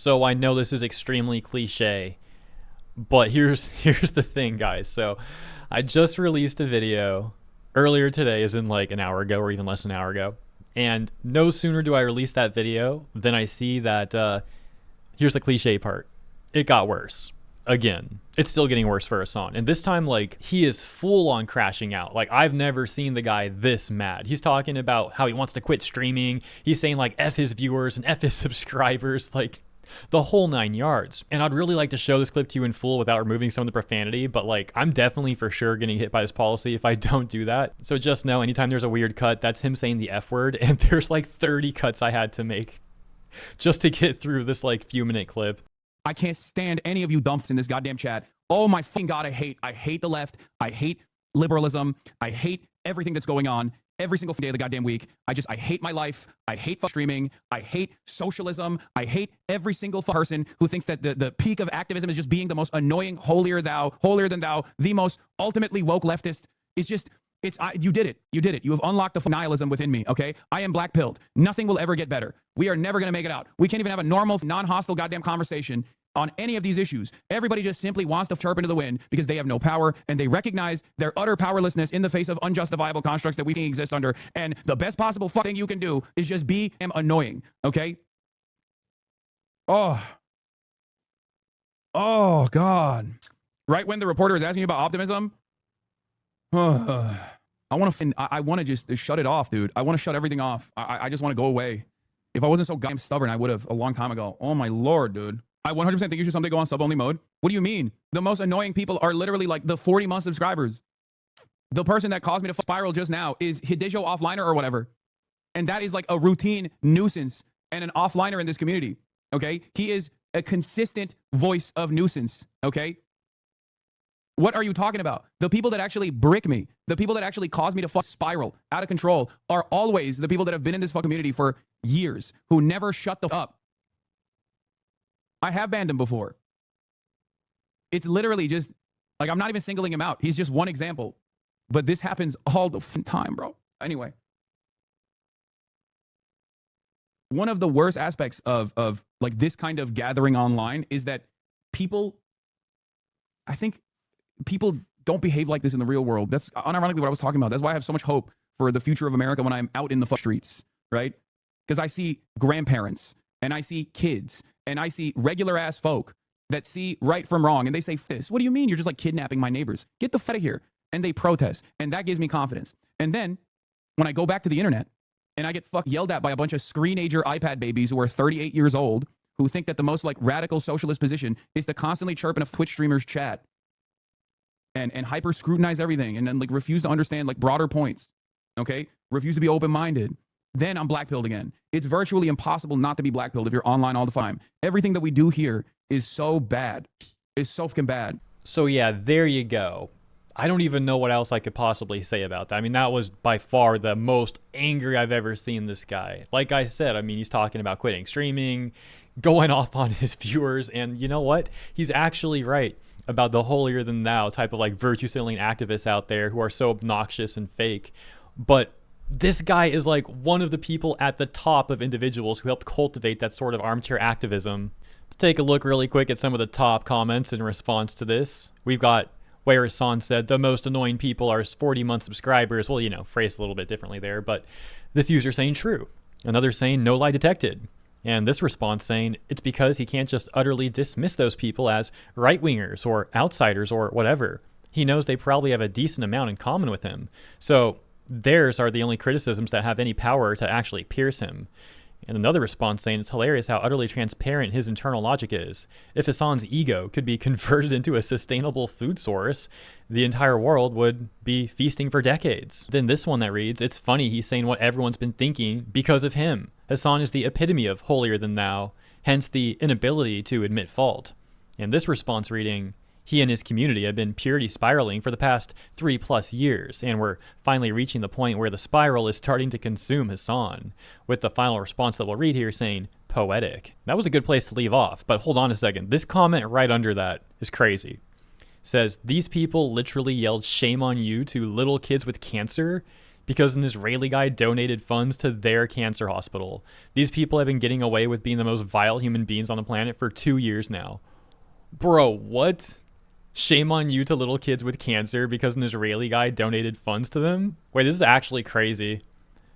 So I know this is extremely cliche, but here's the thing, guys. So I just released a video earlier today, as in like an hour ago or even less than an hour ago. And no sooner do I release that video than I see that here's the cliche part. It got worse. Again, it's still getting worse for Hasan. And this time, like, he is full on crashing out. Like, I've never seen the guy this mad. He's talking about how he wants to quit streaming. He's saying, like, F his viewers and F his subscribers, like, the whole 9 yards. And I'd really like to show this clip to you in full without removing some of the profanity, but, like, I'm definitely for sure getting hit by this policy if I don't do that. So just know, anytime there's a weird cut, that's him saying the F word, and there's, like, 30 cuts I had to make just to get through this, like, few-minute clip. I can't stand any of you dumps in this goddamn chat. Oh my fucking God, I hate the left. I hate liberalism. I hate everything that's going on every single day of the goddamn week. I hate my life. I hate streaming. I hate socialism. I hate every single person who thinks that the peak of activism is just being the most annoying, holier than thou, the most ultimately woke leftist. It's just, you did it. You did it. You have unlocked the nihilism within me, okay? I am black pilled. Nothing will ever get better. We are never going to make it out. We can't even have a normal, non-hostile goddamn conversation on any of these issues. Everybody just simply wants to chirp into the wind because they have no power and they recognize their utter powerlessness in the face of unjustifiable constructs that we can exist under. And the best possible thing you can do is just be annoying, okay? Oh, God. Right when the reporter is asking you about optimism, I want to just shut it off, dude. I want to shut everything off. I just want to go away. If I wasn't so goddamn stubborn, I would have a long time ago. Oh my Lord, dude. I 100% think you should someday go on sub-only mode. What do you mean? The most annoying people are literally like the 40-month subscribers. The person that caused me to spiral just now is Hidijo Offliner or whatever. And that is like a routine nuisance and an offliner in this community, okay? He is a consistent voice of nuisance, okay? What are you talking about? The people that actually brick me, the people that actually cause me to spiral out of control are always the people that have been in this community for years, who never shut the up. I have banned him before. It's literally just, like, I'm not even singling him out. He's just one example. But this happens all the time, bro. Anyway. One of the worst aspects of like this kind of gathering online is that I think people don't behave like this in the real world. That's unironically what I was talking about. That's why I have so much hope for the future of America when I'm out in the streets, right? Because I see grandparents and I see kids and I see regular ass folk that see right from wrong and they say, "This, what do you mean? You're just like kidnapping my neighbors. Get the fuck out of here." And they protest. And that gives me confidence. And then when I go back to the internet and I get yelled at by a bunch of screenager iPad babies who are 38 years old, who think that the most like radical socialist position is to constantly chirp in a Twitch streamer's chat and hyper scrutinize everything and then like refuse to understand like broader points, okay? Refuse to be open-minded. Then I'm black-pilled again. It's virtually impossible not to be black-pilled if you're online all the time. Everything that we do here is so bad. It's so fucking bad. So yeah, there you go. I don't even know what else I could possibly say about that. I mean, that was by far the most angry I've ever seen this guy. Like I said, I mean, he's talking about quitting streaming, going off on his viewers, and you know what? He's actually right about the holier than thou type of like virtue signaling activists out there who are so obnoxious and fake. But this guy is like one of the people at the top of individuals who helped cultivate that sort of armchair activism. Let's take a look really quick at some of the top comments in response to this. We've got where Hasan said the most annoying people are 40-month subscribers. Well, you know, phrased a little bit differently there, but this user saying true. Another saying no lie detected. And this response saying it's because he can't just utterly dismiss those people as right-wingers or outsiders or whatever. He knows they probably have a decent amount in common with him. So theirs are the only criticisms that have any power to actually pierce him. And another response saying it's hilarious how utterly transparent his internal logic is. If Hasan's ego could be converted into a sustainable food source, the entire world would be feasting for decades. Then this one that reads, it's funny he's saying what everyone's been thinking because of him. Hasan is the epitome of holier than thou, hence the inability to admit fault. And this response reading, he and his community have been purity spiraling for the past 3+ years, and we're finally reaching the point where the spiral is starting to consume Hasan, with the final response that we'll read here saying, poetic. That was a good place to leave off, but hold on a second. This comment right under that is crazy. It says, these people literally yelled shame on you to little kids with cancer. because an Israeli guy donated funds to their cancer hospital. These people have been getting away with being the most vile human beings on the planet for 2 years now. Bro, what? Shame on you to little kids with cancer because an Israeli guy donated funds to them? Wait, this is actually crazy.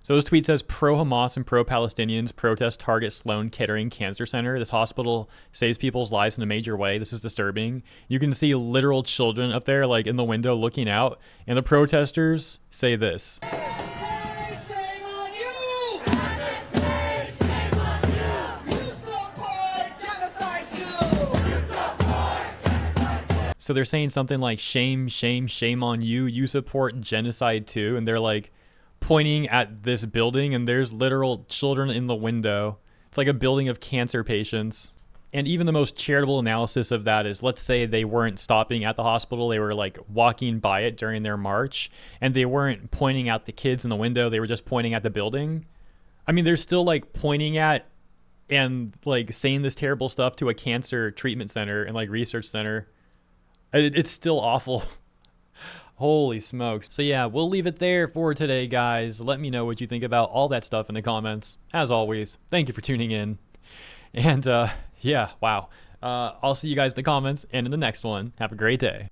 So this tweet says, pro-Hamas and pro-Palestinians protest target Sloan Kettering Cancer Center. This hospital saves people's lives in a major way. This is disturbing. You can see literal children up there, like in the window looking out. And the protesters say this. Shame on you! So they're saying something like, shame, shame, shame on you. You support genocide too. And they're like pointing at this building, and there's literal children in the window. It's like a building of cancer patients. And even the most charitable analysis of that is, let's say they weren't stopping at the hospital. They were like walking by it during their march, and they weren't pointing at the kids in the window. They were just pointing at the building. I mean, they're still like pointing at and like saying this terrible stuff to a cancer treatment center and like research center. It's still awful. Holy smokes. So yeah, we'll leave it there for today, guys. Let me know what you think about all that stuff in the comments. As always, thank you for tuning in. And yeah, wow. I'll see you guys in the comments and in the next one. Have a great day.